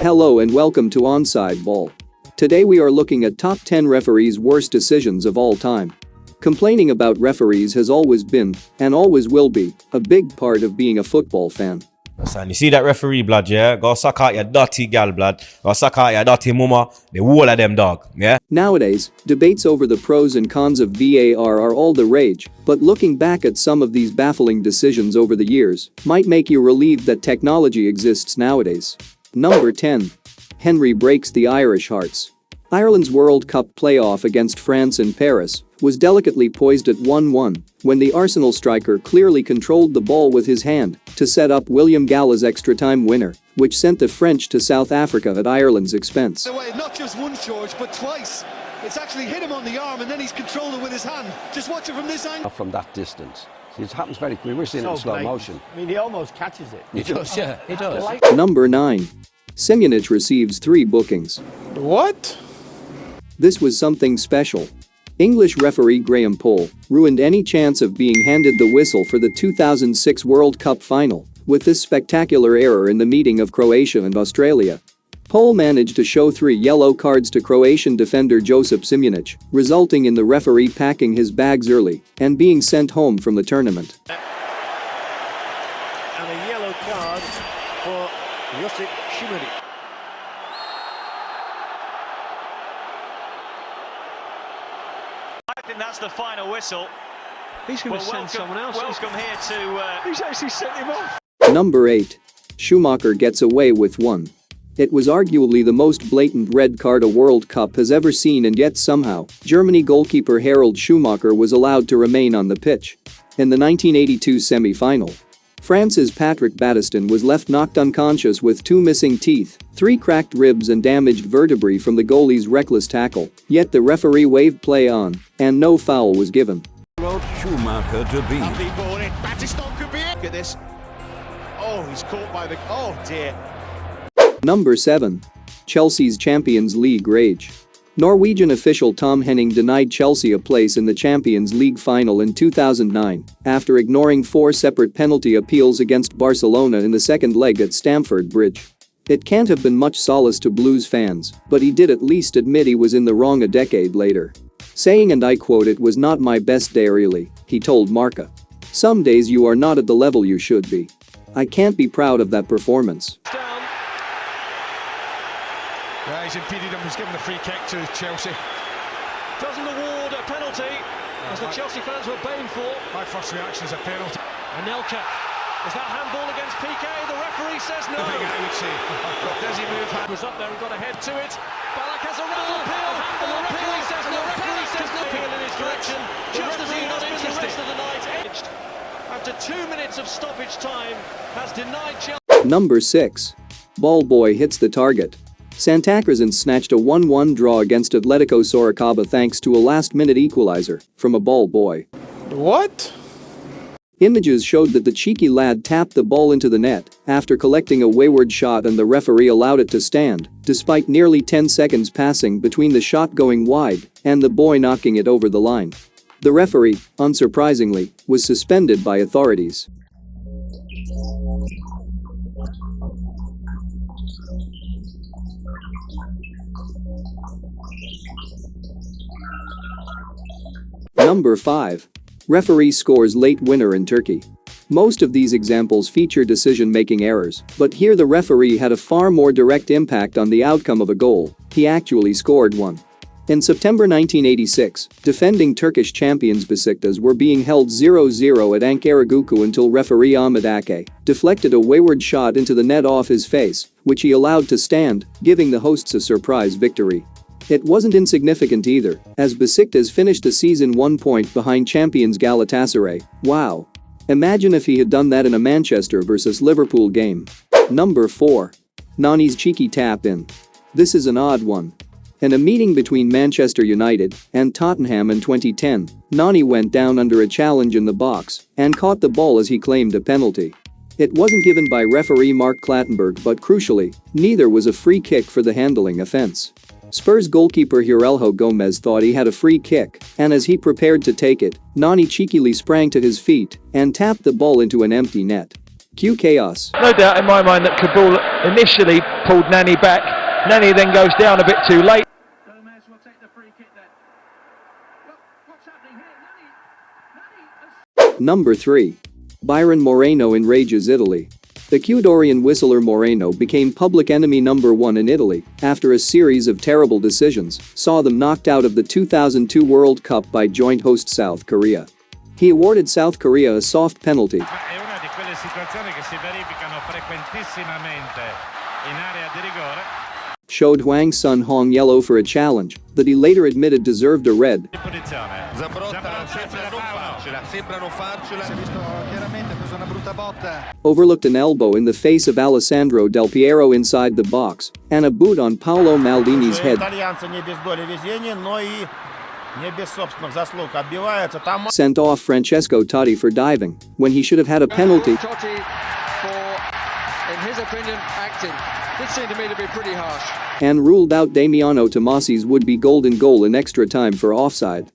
Hello and welcome to Onside Ball. Today we are looking at top 10 referees' worst decisions of all time. Complaining about referees has always been, and always will be, a big part of being a football fan. Son, you see that referee blood, yeah? Go suck out your dirty gal blood. Go suck out your dirty mama. The whole of them dog, yeah? Nowadays, debates over the pros and cons of VAR are all the rage, but looking back at some of these baffling decisions over the years might make you relieved that technology exists nowadays. Number 10. Henry breaks the Irish hearts. Ireland's World Cup playoff against France in Paris was delicately poised at 1-1 when the Arsenal striker clearly controlled the ball with his hand to set up William Gallagher's extra-time winner, which sent the French to South Africa at Ireland's expense. Not just once, George, but twice. It's actually hit him on the arm and then he's controlled it with his hand. Just watch it from this angle. From that distance. It happens very quickly. We're seeing it in slow motion. I mean, he almost catches it. He does, yeah, he does. Number 9. Simunic receives 3 bookings. What? This was something special. English referee Graham Poll ruined any chance of being handed the whistle for the 2006 World Cup final with this spectacular error in the meeting of Croatia and Australia. Poll managed to show 3 yellow cards to Croatian defender Josip Simunic, resulting in the referee packing his bags early and being sent home from the tournament. And a yellow card for Josip Simunic. I think that's the final whistle. He's going to send someone else. Welcome here to... He's actually sent him off. Number 8. Schumacher gets away with 1. It was arguably the most blatant red card a World Cup has ever seen, and yet somehow, Germany goalkeeper Harald Schumacher was allowed to remain on the pitch. In the 1982 semi-final, France's Patrick Battiston was left knocked unconscious with 2 missing teeth, 3 cracked ribs and damaged vertebrae from the goalie's reckless tackle, yet the referee waved play on, and no foul was given. Schumacher to beat. Lovely ball in. Battiston could be it. Look at this. Oh, he's caught by the... Oh, dear. Number 7. Chelsea's Champions League rage. Norwegian official Tom Henning denied Chelsea a place in the Champions League final in 2009 after ignoring 4 separate penalty appeals against Barcelona in the second leg at Stamford Bridge. It can't have been much solace to Blues fans, but he did at least admit he was in the wrong a decade later. Saying, and I quote, "It was not my best day really," he told Marca. "Some days you are not at the level you should be. I can't be proud of that performance." Yeah, he's impeded him. He's given the free kick to Chelsea. Doesn't award a penalty, as the Chelsea fans were baying for. My first reaction is a penalty. Anelka. Is that handball against PK? The referee says no. I think I would say. Does he move? Was up there and got ahead to it. Ballack has a red appeal. And the referee says no. Referee says no. Appeal in his direction. Just as he has been the rest of the night. After 2 minutes of stoppage time, has denied Chelsea. Number 6. Ball boy hits the target. Santacruzan snatched a 1-1 draw against Atletico Sorocaba thanks to a last-minute equalizer from a ball boy. What? Images showed that the cheeky lad tapped the ball into the net after collecting a wayward shot, and the referee allowed it to stand, despite nearly 10 seconds passing between the shot going wide and the boy knocking it over the line. The referee, unsurprisingly, was suspended by authorities. Number 5. Referee scores late winner in Turkey. Most of these examples feature decision-making errors, but here the referee had a far more direct impact on the outcome of a goal. He actually scored one. In September 1986, defending Turkish champions Besiktas were being held 0-0 at Ankaragucu until referee Ahmet Ake deflected a wayward shot into the net off his face, which he allowed to stand, giving the hosts a surprise victory. It wasn't insignificant either, as Besiktas finished the season 1 point behind champions Galatasaray. Wow. Imagine if he had done that in a Manchester vs Liverpool game. Number 4. Nani's cheeky tap in. This is an odd one. In a meeting between Manchester United and Tottenham in 2010, Nani went down under a challenge in the box and caught the ball as he claimed a penalty. It wasn't given by referee Mark Clattenburg, but crucially, neither was a free kick for the handling offense. Spurs goalkeeper Jorelho Gomez thought he had a free kick, and as he prepared to take it, Nani cheekily sprang to his feet and tapped the ball into an empty net. Cue chaos. No doubt in my mind that Kabul initially pulled Nani back. Nani then goes down a bit too late. Gomez will take the free kick then. Well, what's happening here? Number 3. Byron Moreno enrages Italy. The Ecuadorian whistler Moreno became public enemy number 1 in Italy after a series of terrible decisions saw them knocked out of the 2002 World Cup by joint host South Korea. He awarded South Korea a soft penalty, È una di quelle situazioni che si verificano frequentissimamente in area di rigore. showed Hwang Sun-hong yellow for a challenge that he later admitted deserved a red. Overlooked an elbow in the face of Alessandro Del Piero inside the box and a boot on Paolo Maldini's head sent off Francesco Totti for diving when he should have had a penalty. Totti for, in his opinion, acting. This seemed to me to be pretty harsh. And ruled out Damiano Tomasi's would-be golden goal in extra time for offside.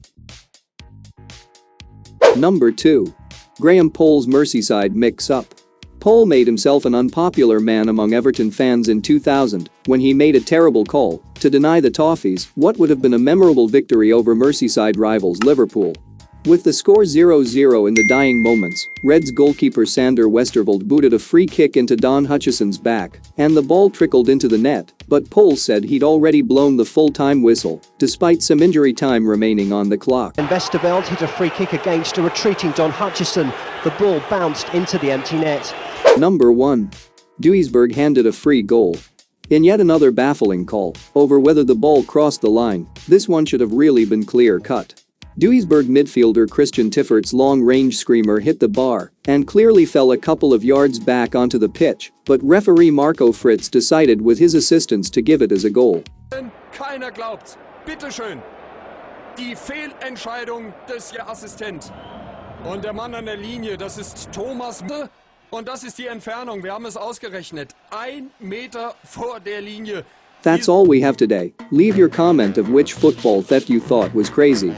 Number 2. Graham Poll's Merseyside mix-up. Poll made himself an unpopular man among Everton fans in 2000 when he made a terrible call to deny the Toffees what would have been a memorable victory over Merseyside rivals Liverpool. With the score 0-0 in the dying moments, Reds goalkeeper Sander Westerveld booted a free kick into Don Hutchison's back, and the ball trickled into the net, but Poll said he'd already blown the full-time whistle, despite some injury time remaining on the clock. And Westerveld hit a free kick against a retreating Don Hutchison. The ball bounced into the empty net. Number 1. Duisburg handed a free goal. In yet another baffling call over whether the ball crossed the line, this one should have really been clear-cut. Duisburg midfielder Christian Tiffert's long-range screamer hit the bar and clearly fell a couple of yards back onto the pitch, but referee Marco Fritz decided with his assistants to give it as a goal. Keiner glaubt's. Bitte schön. Die Fehlentscheidung des Assistent. Und der Mann an der Linie, das ist Thomas. Und das ist die Entfernung. Wir haben es ausgerechnet. 1 Meter vor der Linie. That's all we have today. Leave your comment of which football theft you thought was crazy.